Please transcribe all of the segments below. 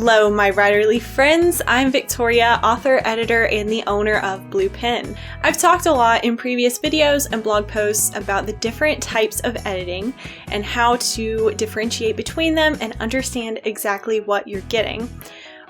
Hello, my writerly friends. I'm Victoria, author, editor, and the owner of Blue Pen. I've talked a lot in previous videos and blog posts about the different types of editing and how to differentiate between them and understand exactly what you're getting.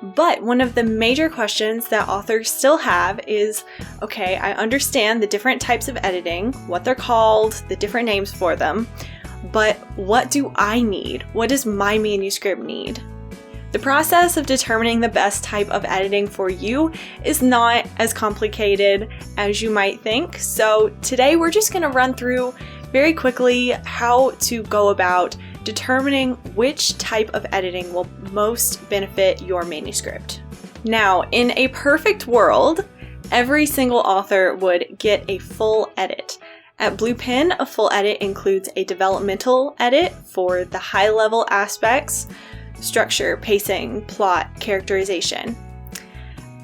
But one of the major questions that authors still have is, okay, I understand the different types of editing, what they're called, the different names for them, but what do I need? What does my manuscript need? The process of determining the best type of editing for you is not as complicated as you might think. So today we're just going to run through very quickly how to go about determining which type of editing will most benefit your manuscript. Now, in a perfect world, every single author would get a full edit. At Blue Pen, a full edit includes a developmental edit for the high-level aspects, structure, pacing, plot, characterization.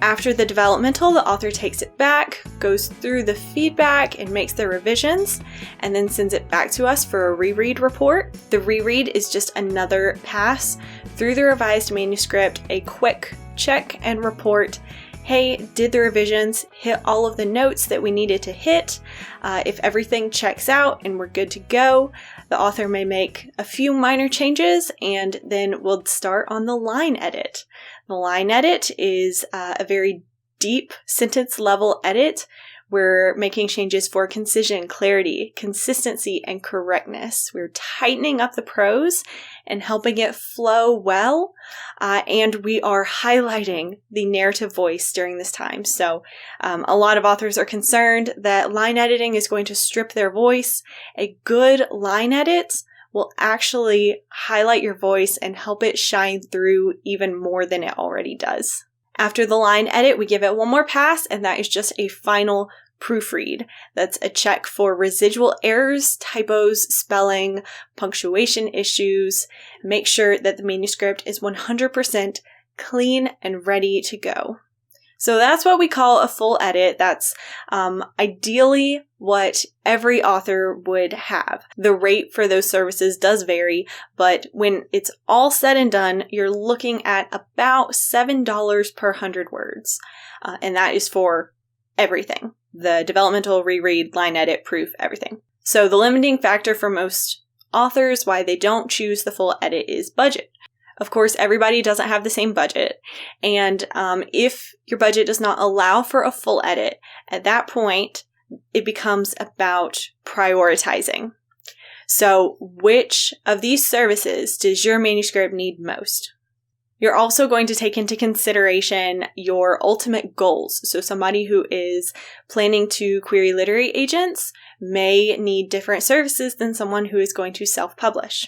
After the developmental, the author takes it back, goes through the feedback and makes their revisions, and then sends it back to us for a reread report. The reread is just another pass through the revised manuscript, a quick check and report. Hey, did the revisions hit all of the notes that we needed to hit? If everything checks out and we're good to go, the author may make a few minor changes and then we'll start on the line edit. The line edit is a very deep sentence level edit. We're making changes for concision, clarity, consistency, and correctness. We're tightening up the prose and helping it flow well, and we are highlighting the narrative voice during this time. So a lot of authors are concerned that line editing is going to strip their voice. A good line edit will actually highlight your voice and help it shine through even more than it already does. After the line edit, we give it one more pass, and that is just a final proofread. That's a check for residual errors, typos, spelling, punctuation issues. Make sure that the manuscript is 100% clean and ready to go. So that's what we call a full edit. That's ideally what every author would have. The rate for those services does vary, but when it's all said and done, you're looking at about $7 per 100 words. And that is for everything. The developmental, reread, line edit, proof, everything. So the limiting factor for most authors why they don't choose the full edit is budget. Of course, everybody doesn't have the same budget, and if your budget does not allow for a full edit, at that point, it becomes about prioritizing. So, which of these services does your manuscript need most? You're also going to take into consideration your ultimate goals. So somebody who is planning to query literary agents may need different services than someone who is going to self-publish.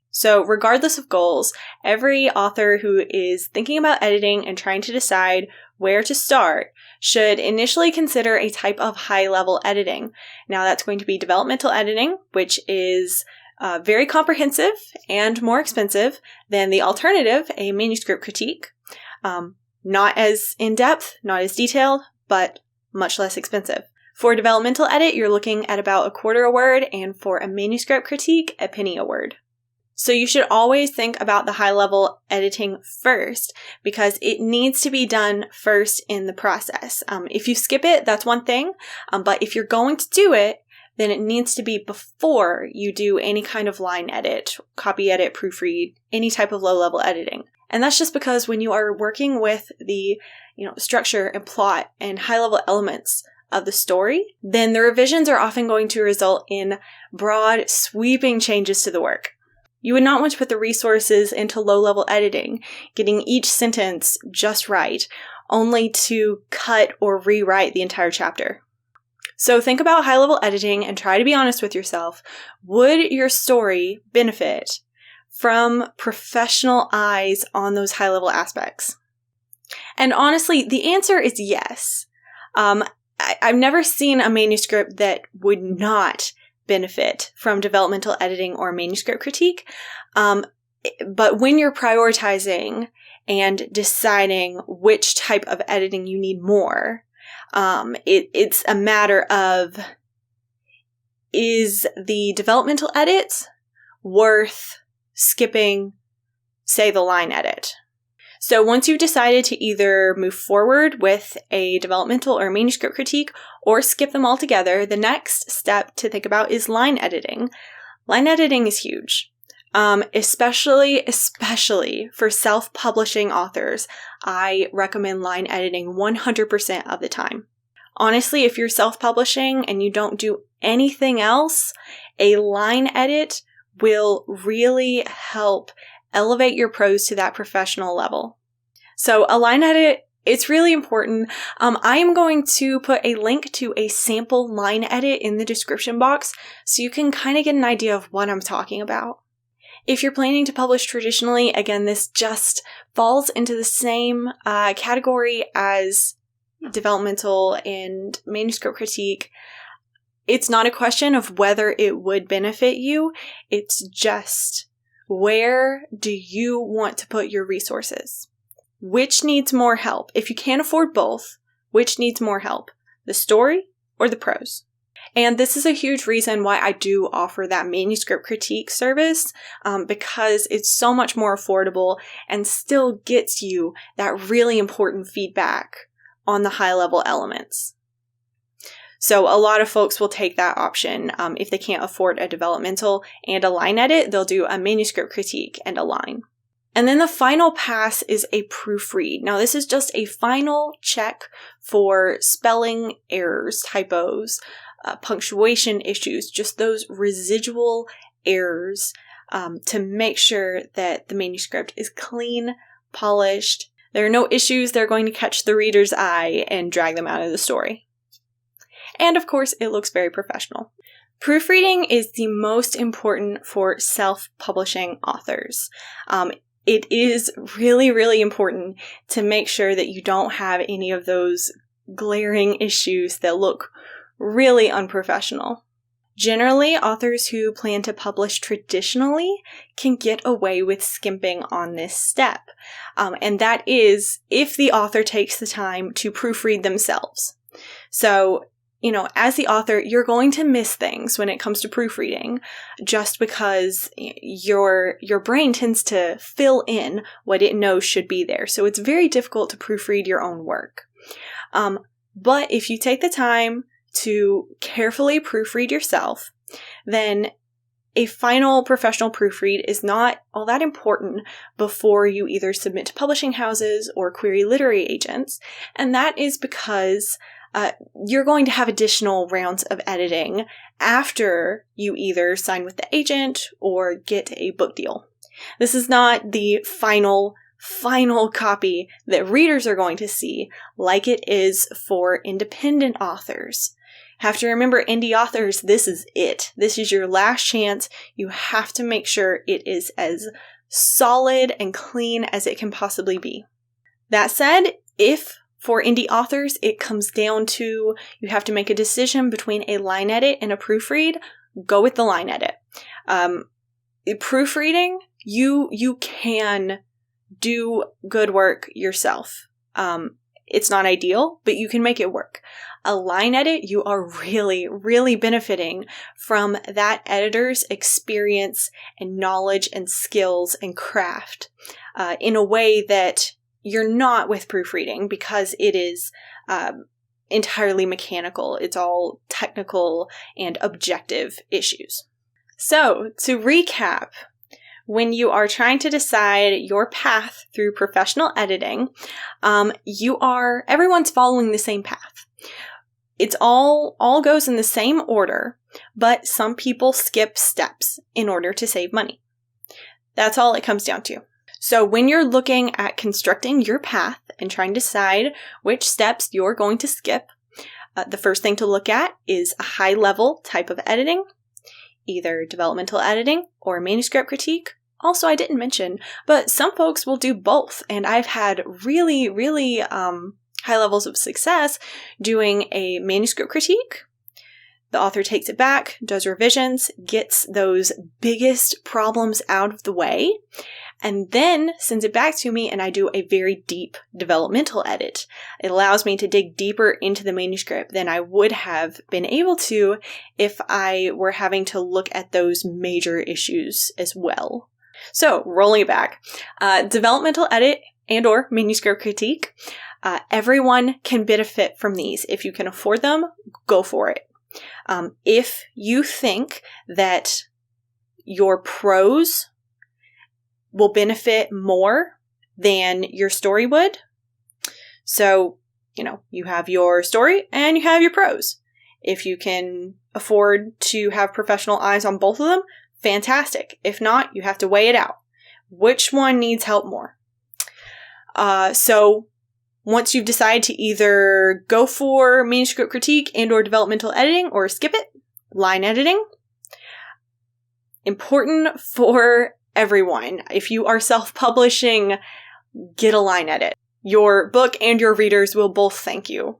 So regardless of goals, every author who is thinking about editing and trying to decide where to start should initially consider a type of high-level editing. Now that's going to be developmental editing, which is very comprehensive and more expensive than the alternative, a manuscript critique. Not as in-depth, not as detailed, but much less expensive. For developmental edit, you're looking at about $0.25 a word, and for a manuscript critique, $0.01 a word. So you should always think about the high-level editing first because it needs to be done first in the process. If you skip it, that's one thing, but if you're going to do it, then it needs to be before you do any kind of line edit, copy edit, proofread, any type of low-level editing. And that's just because when you are working with the structure and plot and high-level elements of the story, then the revisions are often going to result in broad, sweeping changes to the work. You would not want to put the resources into low-level editing, getting each sentence just right, only to cut or rewrite the entire chapter. So think about high-level editing and try to be honest with yourself. Would your story benefit from professional eyes on those high-level aspects? And honestly, the answer is yes. I've never seen a manuscript that would not benefit from developmental editing or manuscript critique. But when you're prioritizing and deciding which type of editing you need more, it's a matter of, is the developmental edit worth skipping, say, the line edit? So once you've decided to either move forward with a developmental or manuscript critique or skip them all together, the next step to think about is line editing. Line editing is huge. Especially for self-publishing authors, I recommend line editing 100% of the time. Honestly, if you're self-publishing and you don't do anything else, a line edit will really help elevate your prose to that professional level. So a line edit, it's really important. I am going to put a link to a sample line edit in the description box so you can kind of get an idea of what I'm talking about. If you're planning to publish traditionally, again, this just falls into the same category as developmental and manuscript critique. It's not a question of whether it would benefit you. It's just, where do you want to put your resources? Which needs more help? If you can't afford both, which needs more help? The story or the prose? And this is a huge reason why I do offer that manuscript critique service, because it's so much more affordable and still gets you that really important feedback on the high-level elements. So a lot of folks will take that option. If they can't afford a developmental and a line edit, they'll do a manuscript critique and a line. And then the final pass is a proofread. Now, this is just a final check for spelling errors, typos, punctuation issues, just those residual errors, to make sure that the manuscript is clean, polished. There are no issues that are going to catch the reader's eye and drag them out of the story. And of course, it looks very professional. Proofreading is the most important for self-publishing authors. It is really, really important to make sure that you don't have any of those glaring issues that look really unprofessional. Generally, authors who plan to publish traditionally can get away with skimping on this step. And that is if the author takes the time to proofread themselves. So, as the author, you're going to miss things when it comes to proofreading just because your brain tends to fill in what it knows should be there. So it's very difficult to proofread your own work. But if you take the time to carefully proofread yourself, then a final professional proofread is not all that important before you either submit to publishing houses or query literary agents. And that is because you're going to have additional rounds of editing after you either sign with the agent or get a book deal. This is not the final copy that readers are going to see like it is for independent authors. Have to remember, indie authors, this is it. This is your last chance. You have to make sure it is as solid and clean as it can possibly be. That said, if for indie authors it comes down to you have to make a decision between a line edit and a proofread, go with the line edit. Proofreading, you can do good work yourself. It's not ideal, but you can make it work. A line edit, you are really, really benefiting from that editor's experience and knowledge and skills and craft in a way that you're not with proofreading, because it is entirely mechanical. It's all technical and objective issues. So, to recap, when you are trying to decide your path through professional editing, everyone's following the same path. It's all goes in the same order, but some people skip steps in order to save money. That's all it comes down to. So when you're looking at constructing your path and trying to decide which steps you're going to skip, the first thing to look at is a high-level type of editing, either developmental editing or manuscript critique. Also, I didn't mention, but some folks will do both, and I've had really, really high levels of success doing a manuscript critique. The author takes it back, does revisions, gets those biggest problems out of the way, and then sends it back to me, and I do a very deep developmental edit. It allows me to dig deeper into the manuscript than I would have been able to if I were having to look at those major issues as well. So, rolling it back, developmental edit and or manuscript critique. Everyone can benefit from these. If you can afford them, go for it. If you think that your prose will benefit more than your story would, so, you have your story and you have your prose. If you can afford to have professional eyes on both of them, fantastic. If not, you have to weigh it out. Which one needs help more? So once you've decided to either go for manuscript critique and or developmental editing or skip it, line editing. Important for everyone. If you are self-publishing, get a line edit. Your book and your readers will both thank you.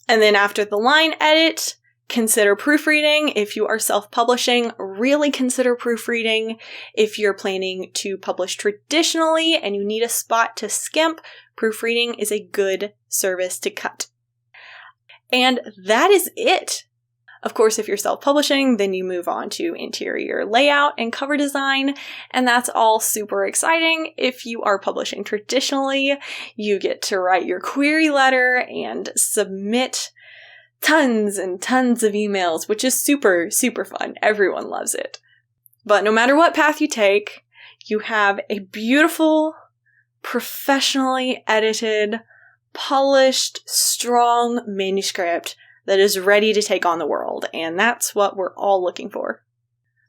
And then after the line edit, consider proofreading. If you are self-publishing, really consider proofreading. If you're planning to publish traditionally and you need a spot to skimp, proofreading is a good service to cut. And that is it. Of course, if you're self-publishing, then you move on to interior layout and cover design, and that's all super exciting. If you are publishing traditionally, you get to write your query letter and submit tons and tons of emails, which is super, super fun. Everyone loves it. But no matter what path you take, you have a beautiful, professionally edited, polished, strong manuscript that is ready to take on the world, and that's what we're all looking for.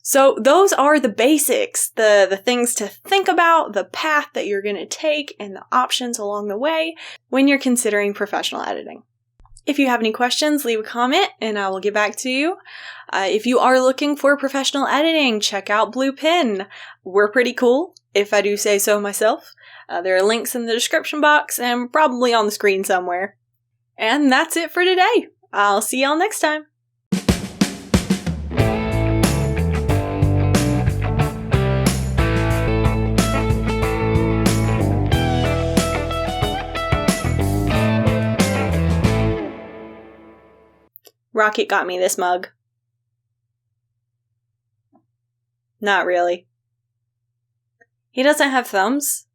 So those are the basics, the things to think about, the path that you're going to take, and the options along the way when you're considering professional editing. If you have any questions, leave a comment and I will get back to you. If you are looking for professional editing, check out Blue Pen. We're pretty cool, if I do say so myself. There are links in the description box and probably on the screen somewhere. And that's it for today. I'll see y'all next time. Rocket got me this mug. Not really. He doesn't have thumbs.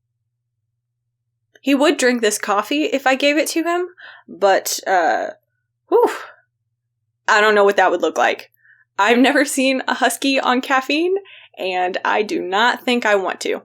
He would drink this coffee if I gave it to him, but, I don't know what that would look like. I've never seen a husky on caffeine, and I do not think I want to.